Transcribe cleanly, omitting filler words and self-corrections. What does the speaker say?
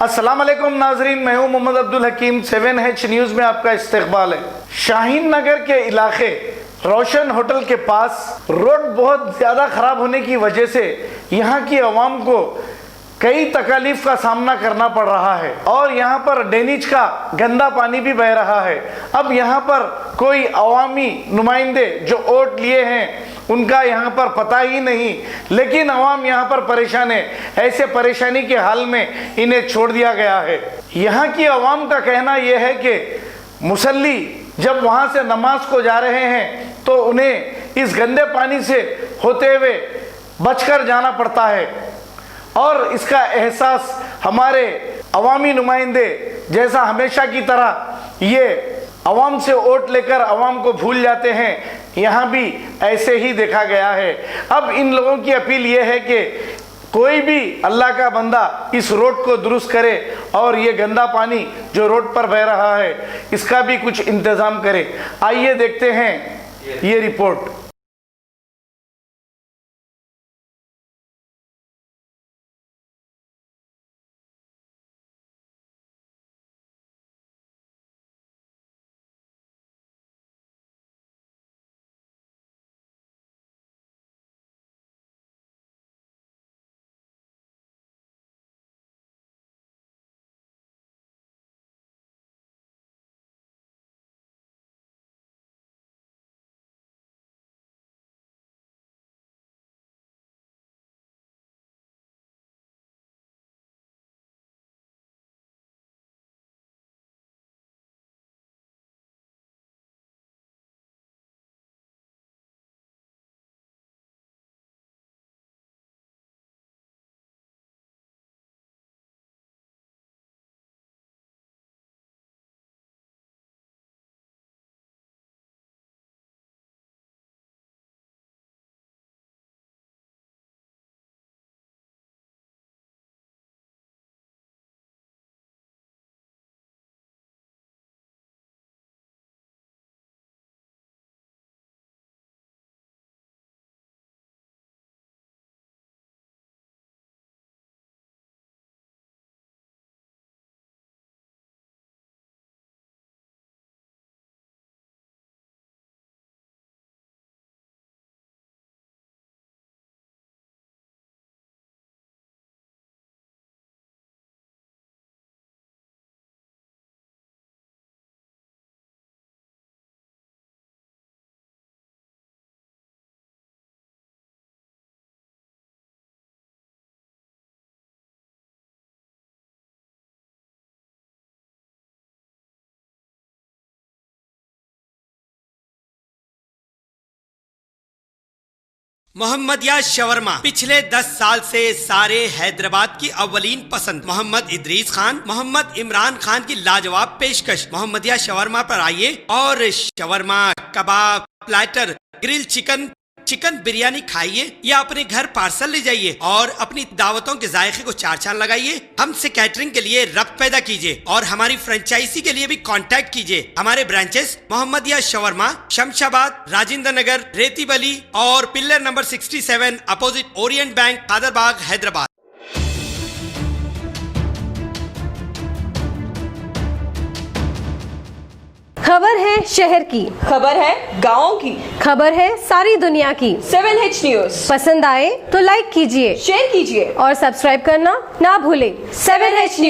अस्सलाम वालेकुम नाजरीन, मैं हूं मोहम्मद अब्दुल हकीम। 7H न्यूज़ में आपका इस्तकबाल है। शाहीन नगर के इलाके रोशन होटल के पास रोड बहुत ज़्यादा ख़राब होने की वजह से यहाँ की आवाम को कई तकालीफ का सामना करना पड़ रहा है और यहाँ पर ड्रेनेज का गंदा पानी भी बह रहा है। अब यहाँ पर कोई अवामी नुमाइंदे जो वोट लिए हैं उनका यहाँ पर पता ही नहीं, लेकिन अवाम यहाँ पर परेशान है। ऐसे परेशानी के हाल में इन्हें छोड़ दिया गया है। यहाँ की अवाम का कहना यह है कि मुसल्ली जब वहाँ से नमाज को जा रहे हैं तो उन्हें इस गंदे पानी से होते हुए बचकर जाना पड़ता है और इसका एहसास हमारे अवामी नुमाइंदे जैसा हमेशा की तरह ये अवाम से वोट लेकर अवाम को भूल जाते हैं, यहाँ भी ऐसे ही देखा गया है। अब इन लोगों की अपील ये है कि कोई भी अल्लाह का बंदा इस रोड को दुरुस्त करे और ये गंदा पानी जो रोड पर बह रहा है इसका भी कुछ इंतज़ाम करे। आइए देखते हैं ये रिपोर्ट। मोहम्मदिया शवरमा पिछले 10 साल से सारे हैदराबाद की अव्वलीन पसंद मोहम्मद इदरीस खान, मोहम्मद इमरान खान की लाजवाब पेशकश। मोहम्मदिया शवरमा पर आइए और शवरमा, कबाब, platter, grill chicken, chicken biryani खाइए या अपने घर पार्सल ले जाइए और अपनी दावतों के जायके को चार चांद लगाइए। हमसे कैटरिंग के लिए रब्त पैदा कीजिए और हमारी फ्रेंचाइजी के लिए भी कांटेक्ट कीजिए। हमारे ब्रांचेस मोहम्मदिया शवरमा, शमशाबाद, राजेंद्र नगर, रेती बली और pillar number 67 opposite Orient bank, Kadarbagh, Hyderabad. खबर है शहर की, खबर है गाँव की, खबर है सारी दुनिया की। 7H न्यूज़ पसंद आए तो लाइक कीजिए, शेयर कीजिए और सब्सक्राइब करना ना भूलें। 7H news.